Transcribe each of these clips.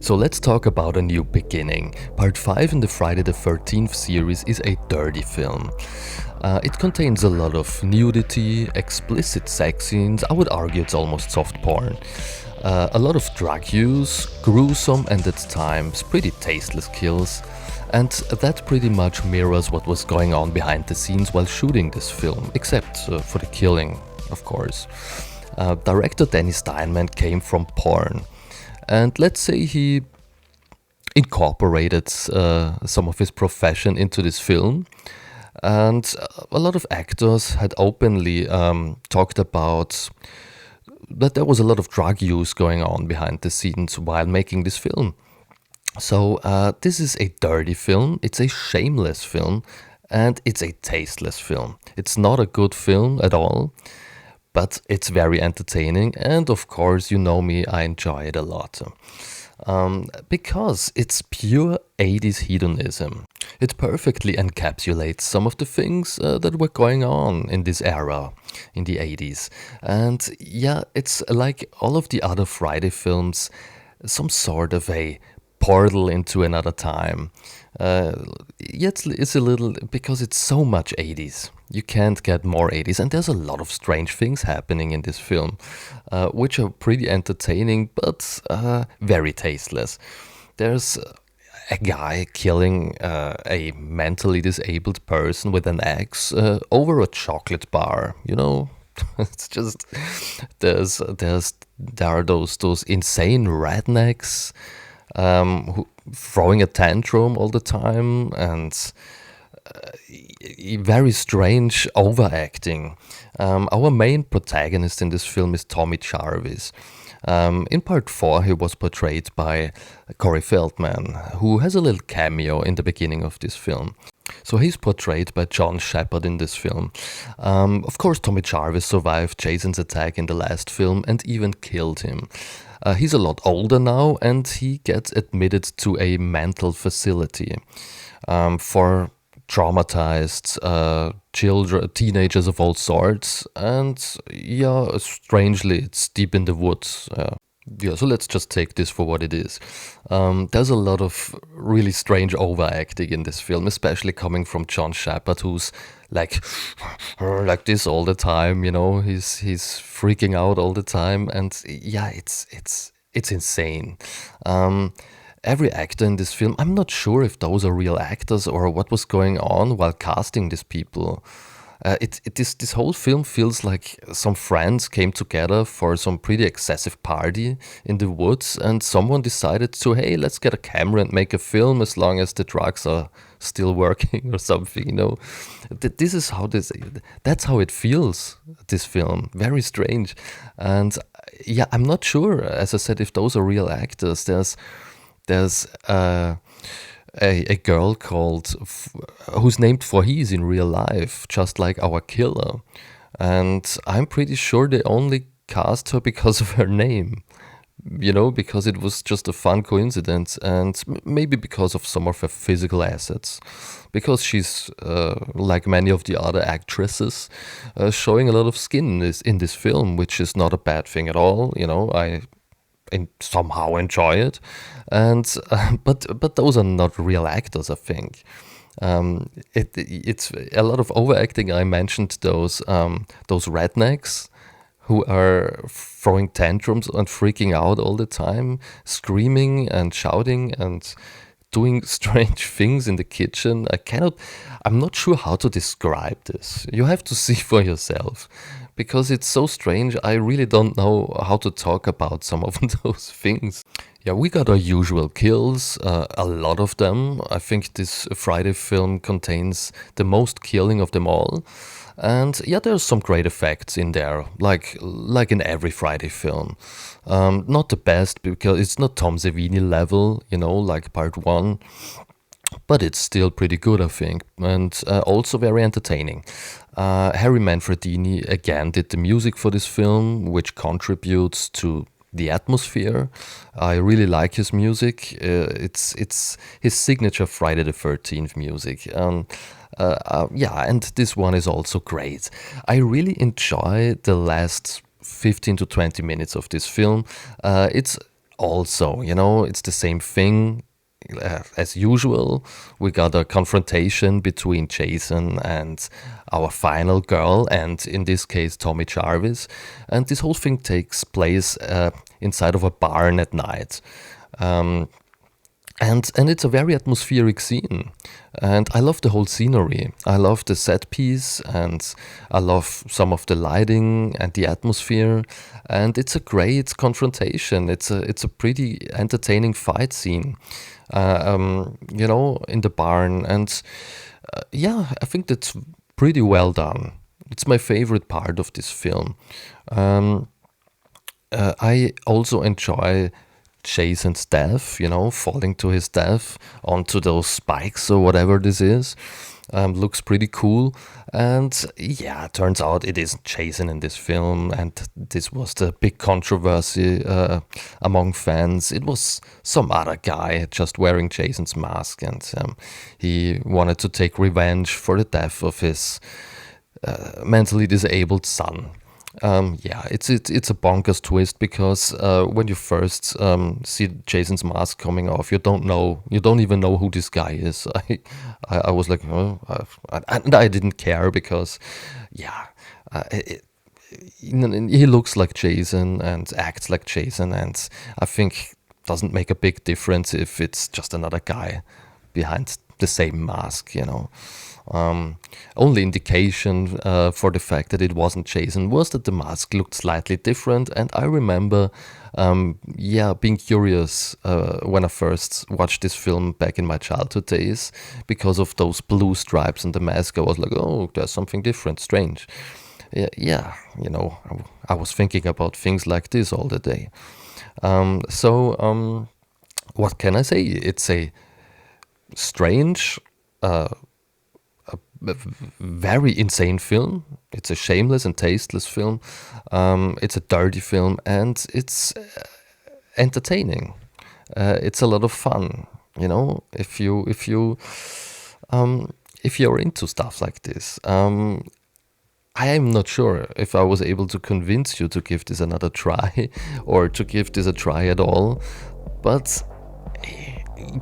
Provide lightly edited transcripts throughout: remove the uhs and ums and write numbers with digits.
So let's talk about a new beginning. Part 5 in the Friday the 13th series is a dirty film. It contains a lot of nudity, explicit sex scenes, I would argue it's almost soft porn. A lot of drug use, gruesome and at times pretty tasteless kills. And that pretty much mirrors what was going on behind the scenes while shooting this film, except for the killing, of course. Director Danny Steinman came from porn. And let's say he incorporated some of his profession into this film. And a lot of actors had openly talked about that there was a lot of drug use going on behind the scenes while making this film. So this is a dirty film, it's a shameless film, and it's a tasteless film. It's not a good film at all, but it's very entertaining, and of course, you know me, I enjoy it a lot. Because it's pure 80s hedonism. It perfectly encapsulates some of the things that were going on in this era, in the 80s. And yeah, it's like all of the other Friday films, some sort of a portal into another time. Yeah, it's a little, because it's so much 80s. You can't get more 80s, and there's a lot of strange things happening in this film, which are pretty entertaining, but very tasteless. There's a guy killing a mentally disabled person with an axe over a chocolate bar, you know? It's just, there are those insane rednecks who throwing a tantrum all the time, and very strange overacting. Our main protagonist in this film is Tommy Jarvis. In part 4, he was portrayed by Corey Feldman, who has a little cameo in the beginning of this film. So he's portrayed by John Shepard in this film. Of course, Tommy Jarvis survived Jason's attack in the last film and even killed him. He's a lot older now, and he gets admitted to a mental facility for traumatized children, teenagers of all sorts, and yeah, strangely, it's deep in the woods. Yeah, so let's just take this for what it is. There's a lot of really strange overacting in this film, especially coming from John Shepard, who's like like this all the time. You know, he's freaking out all the time, and yeah, it's insane. Every actor in this film, I'm not sure if those are real actors or what was going on while casting these people. This whole film feels like some friends came together for some pretty excessive party in the woods, and someone decided to, hey, let's get a camera and make a film as long as the drugs are still working or something, you know. This is how that's how it feels, this film. Very strange. And yeah, I'm not sure, as I said, if those are real actors. There's a girl who's named Voorhees in real life, just like our killer. And I'm pretty sure they only cast her because of her name, you know, because it was just a fun coincidence, and maybe because of some of her physical assets. Because she's, like many of the other actresses, showing a lot of skin in this film, which is not a bad thing at all, you know. I somehow enjoy it, and but those are not real actors, I think. It's a lot of overacting. I mentioned those rednecks who are throwing tantrums and freaking out all the time, screaming and shouting and doing strange things in the kitchen. I'm not sure how to describe this. You have to see for yourself, because it's so strange. I really don't know how to talk about some of those things. Yeah, we got our usual kills, a lot of them. I think this Friday film contains the most killing of them all. And yeah, there's some great effects in there, like in every Friday film. Not the best, because it's not Tom Savini level, you know, like part 1. But it's still pretty good, I think, and also very entertaining. Harry Manfredini again did the music for this film, which contributes to the atmosphere. I really like his music. It's his signature Friday the 13th music. Yeah, and this one is also great. I really enjoy the last 15 to 20 minutes of this film. It's also, it's the same thing as usual. We got a confrontation between Jason and our final girl, and in this case, Tommy Jarvis. And this whole thing takes place inside of a barn at night. And it's a very atmospheric scene, and I love the whole scenery. I love the set piece, and I love some of the lighting and the atmosphere. And it's a great confrontation. It's a pretty entertaining fight scene, in the barn. And yeah, I think that's pretty well done. It's my favorite part of this film. I also enjoy Jason's death, falling to his death onto those spikes or whatever this is. Looks pretty cool. And yeah, turns out it isn't Jason in this film. And this was the big controversy among fans. It was some other guy just wearing Jason's mask. And he wanted to take revenge for the death of his mentally disabled son. Yeah, it's a bonkers twist because when you first see Jason's mask coming off, you don't even know who this guy is. I was like, oh, and I didn't care because, yeah, he looks like Jason and acts like Jason, and I think doesn't make a big difference if it's just another guy behind the same mask. Only indication for the fact that it wasn't Jason was that the mask looked slightly different, and I remember, being curious when I first watched this film back in my childhood days because of those blue stripes on the mask. I was like, oh, there's something different, strange. Yeah, I was thinking about things like this all the day. What can I say? It's a strange, very insane film. It's a shameless and tasteless film. It's a dirty film, and it's entertaining. It's a lot of fun. If you're into stuff like this. I am not sure if I was able to convince you to give this another try or to give this a try at all, but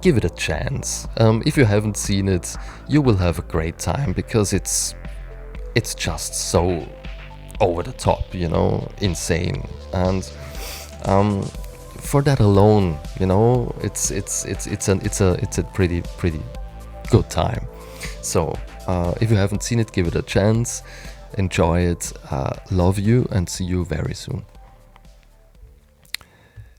give it a chance. If you haven't seen it, you will have a great time because it's just so over the top, insane. And for that alone, it's a pretty good time. So if you haven't seen it, give it a chance. Enjoy it. Love you and see you very soon.